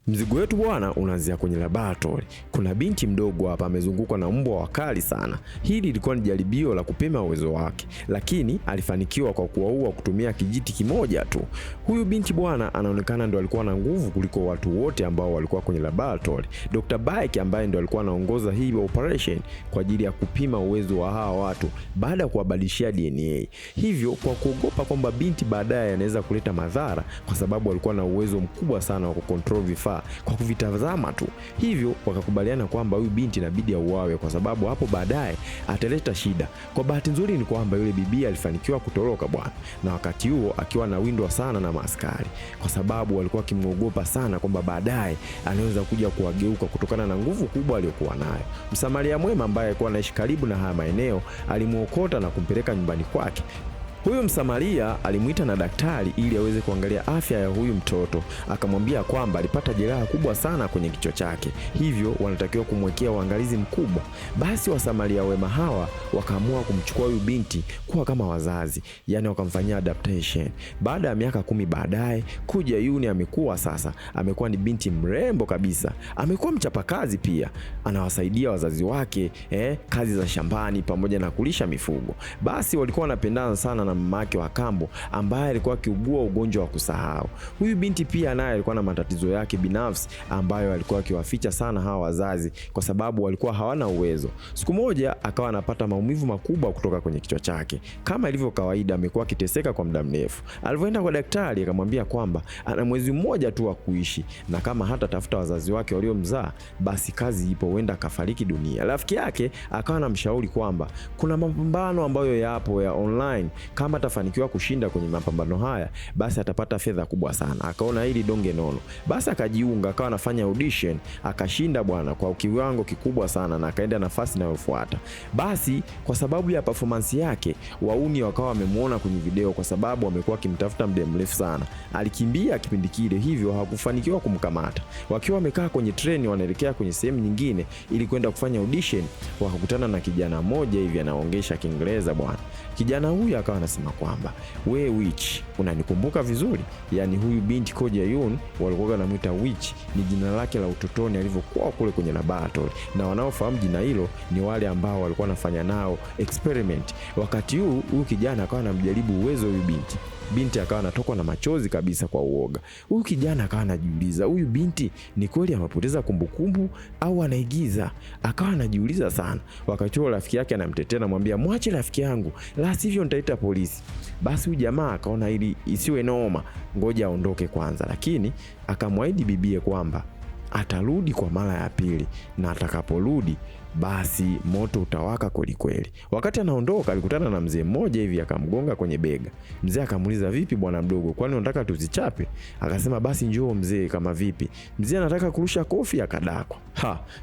Mzigo wetu bwana unaanzia kwenye laboratory. Kuna binti mdogo hapa amezungukwa na mbwa wakali sana. Hili lilikuwa ni jaribio la kupima uwezo wake, lakini alifanikiwa kwa kuwaua kutumia kijiti kimoja tu. Huyu binti bwana anaonekana ndo alikuwa na nguvu kuliko watu wote ambao walikuwa kwenye laboratory. Dr. Bike ambaye ndo alikuwa anaongoza hii operation kwa ajili ya kupima uwezo wa hawa watu baada ya kuwabadilishia DNA. Hivyo kwa kuogopa kwamba binti baadaye anaweza kuleta madhara, kwa sababu alikuwa na uwezo mkubwa sana wa kucontrol vifaa kwa kuvitazama tu, hivyo wakakubaliana kwamba huyu binti inabidi auawe kwa sababu hapo baadaye ataleta shida. Kwa bahati nzuri ni kwamba yule bibi alifanikiwa kutoroka bwana, na wakati huo akiwa anawindwa sana na maaskari, kwa sababu walikuwa kimwogopa sana kwamba baadaye anaweza kuja kuwageuka kutokana na nguvu kubwa aliyokuwa nayo. Msamaria mwema ambaye alikuwa anaishi karibu na haya maeneo alimuokota na kumpeleka nyumbani kwake. Huyu Msamaria alimuita na daktari ili aweze kuangalia afya ya huyu mtoto. Akamwambia kwamba alipata jeraha kubwa sana kwenye kichwa chake, hivyo wanatakiwa kumwekea uangalizi mkubwa. Basi Wasamaria wema hawa wakaamua kumchukua huyu binti kuwa kama wazazi, yani wakamfanyia adaptation. Baada ya miaka 10 baadaye, Kuja Yuni amekuwa sasa, amekuwa ni binti mrembo kabisa. Amekuwa mchapakazi pia, anawasaidia wazazi wake kazi za shambani pamoja na kulisha mifugo. Basi walikuwa wanapendana sana na mamake wa kambo ambaye alikuwa akiugua ugonjwa wa kusahau. Huyu binti pia naye alikuwa na matatizo yake binafsi ambayo alikuwa akiwaficha sana hawa wazazi kwa sababu walikuwa hawana uwezo. Siku moja akawa anapata maumivu makubwa kutoka kwenye kichwa chake. Kama ilivyo kawaida, amekuwa akiteseka kwa muda mrefu. Alipoenda kwa daktari akamwambia kwamba ana mwezi mmoja tu wa kuishi, na kama hata tafuta wazazi wake waliomzaa basi kazi ipo, huenda akafariki dunia. Rafiki yake akawa anamshauri kwamba kuna mapambano ambayo yapo ya online, kama atafanikiwa kushinda kwenye mapambano haya basi atapata fedha kubwa sana. Akaona hili donge nono, basi akajiunga, akawa anafanya audition, akashinda bwana kwa kiwango kikubwa sana na akaenda nafasi inayofuata. Basi kwa sababu ya performance yake, wauni wakawa wamemuona kwenye video kwa sababu wamekuwa kimtafuta muda mrefu sana. Alikimbia kipindi kile, hivyo hawakufanikiwa kumkamata. Wakiwa wamekaa kwenye treni wanaelekea kwenye sehemu nyingine ili kwenda kufanya audition, wakakutana na kijana mmoja hivi anaongesha Kiingereza bwana. Kijana huyu akawa anasema kwamba we witch, unanikumbuka vizuri? Yani huyu binti Kuja Yun walikuwa wanamuita witch, ni jina lake la utotoni alivyokuwa kule kwenye laboratory, na wanaofahamu jina hilo ni wale ambao walikuwa wanafanya nao experiment. Wakati huu huyu kijana akawa anamjaribu uwezo huyu binti. Binti akawa anatokwa na machozi kabisa kwa uoga. Huyu kijana akawa anajiuliza, huyu binti ni kweli amepoteza kumbukumbu au anaigiza? Akawa anajiuliza sana. Wakati huo rafiki yake anamtetea, anamwambia mwache rafiki yangu, la sivyo nitaita polisi. Basi huyu jamaa akaona ili isiwe noma, ngoja aondoke kwanza, lakini akamwahidi bibie kwamba atarudi kwa mara ya pili, na atakaporudi basi moto utawaka kweli kweli. Wakati anaondoka alikutana na mzee mmoja hivi, akamgonga kwenye bega. Mzee akamuuliza, vipi bwana mdogo, kwani unataka tuzichape? Akasema basi njoo mzee, kama vipi? Mzee anataka kurusha kofi, akadakwa.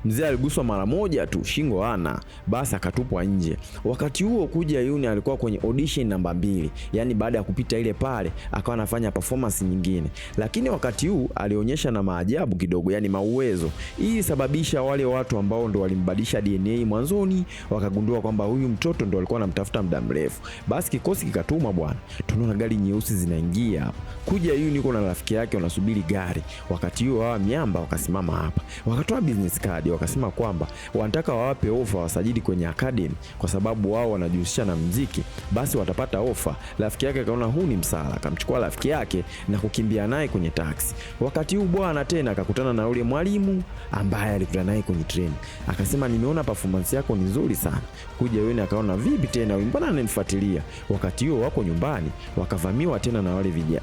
Mzee aliguswa mara moja tu, shingo hana, basi akatupwa nje. Wakati huo Kuja Yuni alikuwa kwenye audition namba 2, yani baada ya kupita ile pale akawa anafanya performance nyingine, lakini wakati huu alionyesha na maajabu kidogo, yani mauwezo. Hii sababisha wale watu ambao ndo walimbadilisha DNA mwanzoni wakagundua kwamba huyu mtoto ndo alikuwa anamtafuta muda mrefu. Basi kikosi kikatumwa bwana. Tunaona gari nyeusi zinaingia hapa. Kuja Yuni yuko na rafiki yake wanasubiri gari. Wakati huo hawa miamba wakasimama hapa, wakatoa business card, wakasema kwamba wanataka wawape ofa wasajili kwenye academy kwa sababu wao wanajihusisha na muziki, basi watapata ofa. Rafiki yake akaona huu ni msala, akamchukua rafiki yake na kukimbia naye kwenye taxi. Wakati huu bwana tena akakutana na yule mwalimu ambaye alikutana naye kwenye train. Akasema nimeona performance yako ni nzuri sana. Kuja Yuni akaona vipi tena huyu, mbona ananifuatilia? Wakati huo wako nyumbani wakavamiwa tena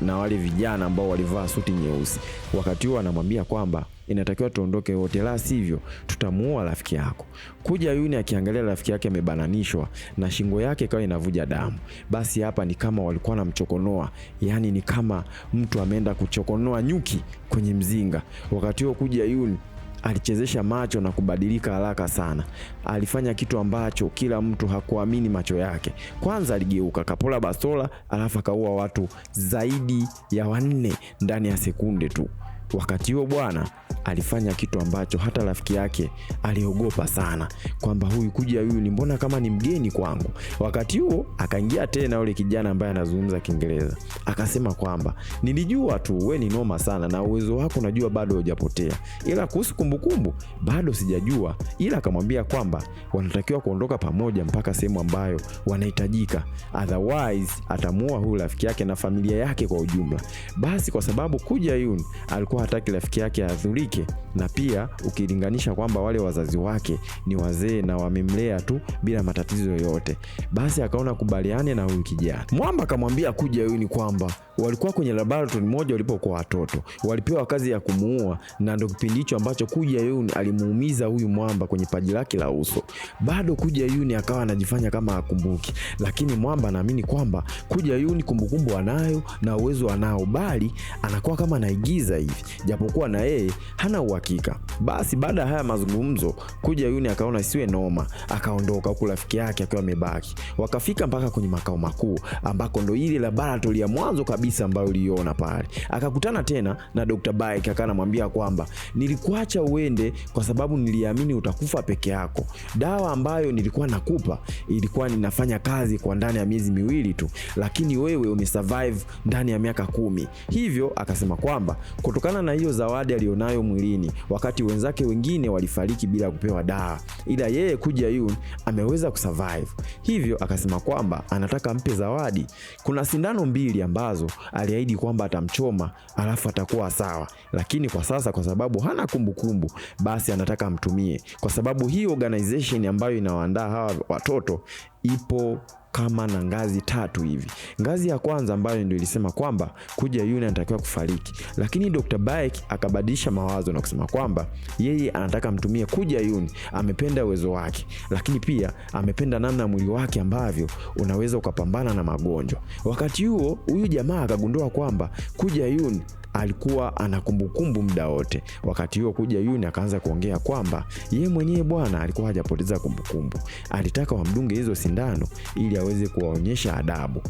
na wale vijana ambao walivaa suti nyeusi. Wakati huo anamwambia kwamba inatakiwa tuondoke wote, la sivyo tutamuua rafiki yako. Kuja Yuni akiangalia rafiki yake amebananishwa na shingo yake ikawa inavuja damu. Basi hapa ni kama walikuwa wanamchokonoa, yani ni kama mtu ameenda kuchokonoa nyuki kwenye mzinga. Wakati huo Kuja Yuni alichezesha macho na kubadilika haraka sana. Alifanya kitu ambacho kila mtu hakuamini macho yake. Kwanza aligeuka, kapola bastola, alafu akaua watu zaidi ya 4 ndani ya sekunde tu. Wakati huo bwana alifanya kitu ambacho hata rafiki yake aliogopa sana, kwamba huyu kuja huyu ni mbona kama ni mgeni kwangu. Wakati huo akaingia tena yule kijana ambaye anazungumza Kiingereza, akasema kwamba nilijua tu wewe ni noma sana na uwezo wako najua bado hujapotea, ila kuhusu kumbukumbu bado sijajua. Ila akamwambia kwamba wanatakiwa kuondoka pamoja mpaka sehemu ambayo wanahitajika, otherwise atamuua huyu rafiki yake na familia yake kwa ujumla. Basi kwa sababu kuja Yun alikuwa hataki rafiki yake adhurike, na pia ukilinganisha kwamba wale wazazi wake ni wazee na wamemlea tu bila matatizo yoyote, basi akaona kubaliane na huyu kijana. Mwamba akamwambia kuja Yun kwamba walikuwa kwenye laboratory moja walipokuwa watoto, walipewa kazi ya kumuua, na ndio kipindi hicho ambacho kuja Yun alimuumiza huyu Mwamba kwenye paji lake la uso. Bado kuja Yun akawa anajifanya kama hakumbuki, lakini Mwamba anaamini kwamba kuja Yun kumbukumbu anayo na uwezo anao, bali anakuwa kama anaigiza hivi, japokuwa na yeye hana uhakika. Basi baada ya haya mazungumzo, kuja Yun akaona siwe noma, akaondoka huku rafiki yake akiwa amebaki. Wakafika mpaka kwenye makao makuu ambako ndo ile laboratory ya mwanzo kabisa ambayo uliona pale. Akakutana tena na Dr. Bike, akanamwambia kwamba nilikuacha uende kwa sababu niliamini utakufa peke yako. Dawa ambayo nilikuwa nakupa ilikuwa ninafanya kazi kwa ndani ya miezi 2 tu, lakini wewe umesurvive ndani ya miaka 10. Hivyo akasema kwamba kutokana na hiyo zawadi alionayo mwilini, wakati wenzake wengine walifariki bila kupewa dawa, ila yeye kuja Yun ameweza kusurvive. Hivyo akasema kwamba anataka mpe zawadi. Kuna sindano 2 ambazo aliahidi kwamba atamchoma alafu atakuwa sawa, lakini kwa sasa kwa sababu hana kumbukumbu, basi anataka mtumie, kwa sababu hii organization ambayo inawaandaa hawa watoto ipo kama na ngazi 3 hivi. Ngazi ya kwanza ambayo ndio ilisema kwamba kuja Yun anatakiwa kufariki, lakini Dr. Bike akabadilisha mawazo na kusema kwamba yeye anataka mtumie kuja Yun. Amependa uwezo wake, lakini pia amependa namna mwili wake ambavyo unaweza ukapambana na magonjwa. Wakati huo huyu jamaa akagundua kwamba kuja Yun alikuwa ana kumbukumbu muda wote. Wakati huo kuja Yun akaanza kuongea kwamba yeye mwenyewe bwana alikuwa hajapoteza kumbukumbu, alitaka wamdunge hizo sindano ili aweze kuwaonyesha adabu.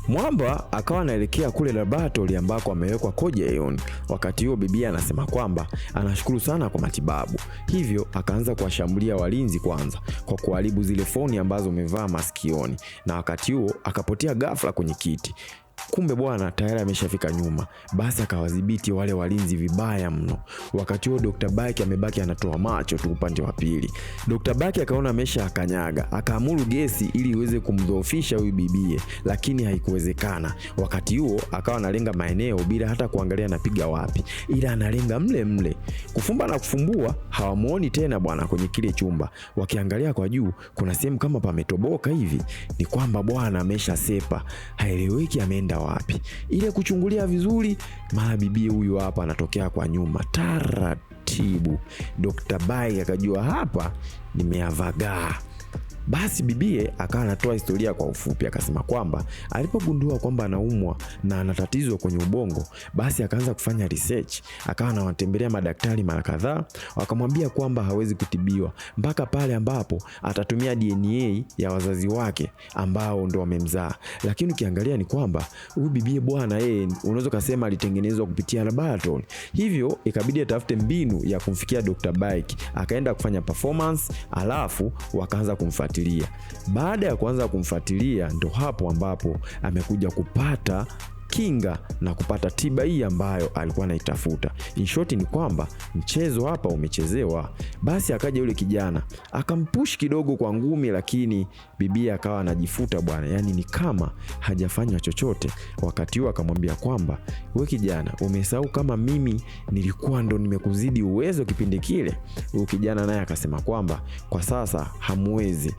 Mwamba akawa anaelekea kule laboratory ambako amewekwa kuja Yun. Wakati huo bibi anasema kwamba anashukuru sana kwa matibabu, hivyo akaanza kuwashambulia walinzi kwanza kwa kuharibu zile foni ambazo amevaa masikioni, na wakati huo akapotea ghafla kwenye kiti. Kumbe bwana tayari ameshafika nyuma, basi akawadhibiti wale walinzi vibaya mno. Wakati huo Dr. Bike amebaki anatoa macho tu upande wa pili. Dr. Bike akaona amesha akanyaga, akaamuru gesi ili iweze kumdhoofisha huyu bibie, lakini haikuwezekana. Wakati huo akawa analenga maeneo bila hata kuangalia anapiga wapi, ila analenga mle mle. Kufumba na kufumbua hawamuoni tena bwana kwenye kile chumba. Wakiangalia kwa juu kuna sehemu kama pametoboka hivi, ni kwamba bwana amesha sepa, haeleweki ameenda wapi. Ile kuchungulia vizuri, mara bibi huyu hapa anatokea kwa nyuma taratibu. Dr. Bike akajua hapa nimeavagaa. Basi bibie akawa anatoa historia kwa ufupi, akasema kwamba alipogundua kwamba anaumwa na ana tatizo kwenye ubongo, basi akaanza kufanya research, akawa anawatembelea madaktari mara kadhaa, wakamwambia kwamba hawezi kutibiwa mpaka pale ambapo atatumia DNA ya wazazi wake ambao ndo wamemzaa. Lakini ukiangalia ni kwamba huyu bibie bwana yeye unaweza kusema alitengenezwa kupitia laboratory, hivyo ikabidi atafute mbinu ya kumfikia Dr. Bike. Akaenda kufanya performance, alafu wakaanza kumfuatilia. Baada ya kuanza kumfuatilia ndo hapo ambapo amekuja kupata kinga na kupata tiba hii ambayo alikuwa anaitafuta. In short ni kwamba mchezo hapa umechezewa. Basi akaja yule kijana akampush kidogo kwa ngumi, lakini bibi akawa anajifuta bwana, yani ni kama hajafanya chochote. Wakati huo akamwambia kwamba wewe kijana, umesahau kama mimi nilikuwa ndo nimekuzidi uwezo kipindi kile. Huyo kijana naye akasema kwamba kwa sasa hamwezi.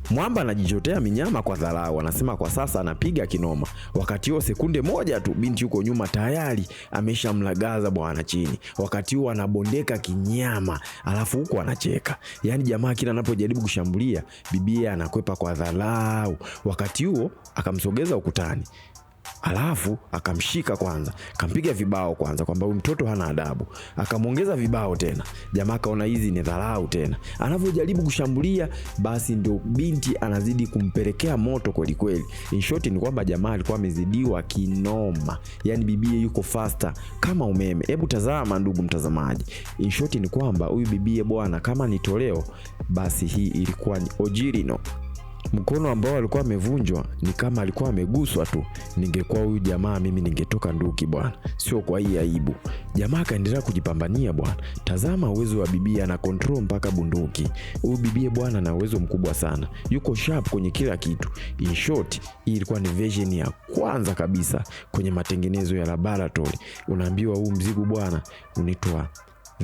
Mwamba anajichotea minyama kwa dharau, anasema kwa sasa anapiga kinoma. Wakati huo sekunde moja tu binti yuko nyuma tayari ameshamlagaza bwana chini. Wakati huo anabondeka kinyama, alafu huko anacheka. Yaani jamaa kila anapojaribu kushambulia, bibie anakwepa kwa dharau. Wakati huo akamsogeza ukutani. Alafu akamshika kwanza, kampiga vibao kwanza kwamba huyu mtoto hana adabu. Akamuongeza vibao tena. Jamaa kaona hizi ni dharau tena. Anavyojaribu kushambulia, basi ndio binti anazidi kumpelekea moto kweli kweli. In short ni kwamba jamaa alikuwa amezidiwa kinoma. Yaani bibie yuko faster kama umeme. Hebu tazama ndugu mtazamaji. In short ni kwamba huyu bibie bwana kama ni toleo, basi hii ilikuwa ni original. Mkono ambao alikuwa amevunjwa ni kama alikuwa ameguswa tu. Ningekuwa huyu jamaa mimi ningetoka nduki bwana. Sio kwa hii aibu. Jamaa kaendelea kujipambania bwana. Tazama uwezo wa bibia, na control mpaka bunduki. Huyu bibia bwana na uwezo mkubwa sana. Yuko sharp kwenye kila kitu. In short, hii ilikuwa ni version ya kwanza kabisa kwenye matengenezo ya laboratory. Unaambiwa huu mzigo bwana unaitwa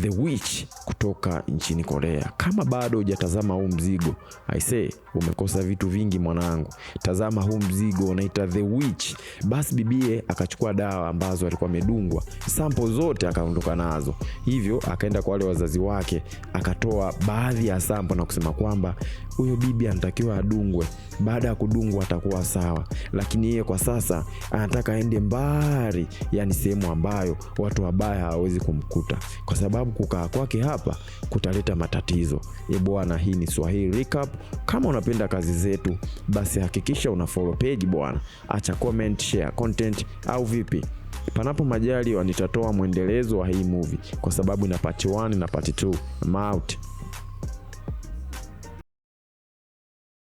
The Witch kutoka nchini Korea. Kama bado hujatazama huu mzigo, I say umekosa vitu vingi mwanangu. Tazama huu mzigo unaita The Witch. Basi bibie akachukua dawa ambazo alikuwa amedungwa, sample zote akaondoka nazo. Hivyo akaenda kwa wale wazazi wake, akatoa baadhi ya sample na kusema kwamba huyo bibi anatakiwa adungwe. Baada ya kudungwa atakuwa sawa. Lakini yeye kwa sasa anataka aende mbali, yani sehemu ambayo watu wabaya hawawezi kumkuta, kwa sababu kukaa kwake hapa kutaleta matatizo. Bwana, hii ni Swahili Recap. Kama unapenda kazi zetu, basi hakikisha una follow page bwana. Acha comment, share content au vipi? Panapo majaliwa nitatoa mwendelezo wa hii movie kwa sababu ina part 1 na part 2. I'm out.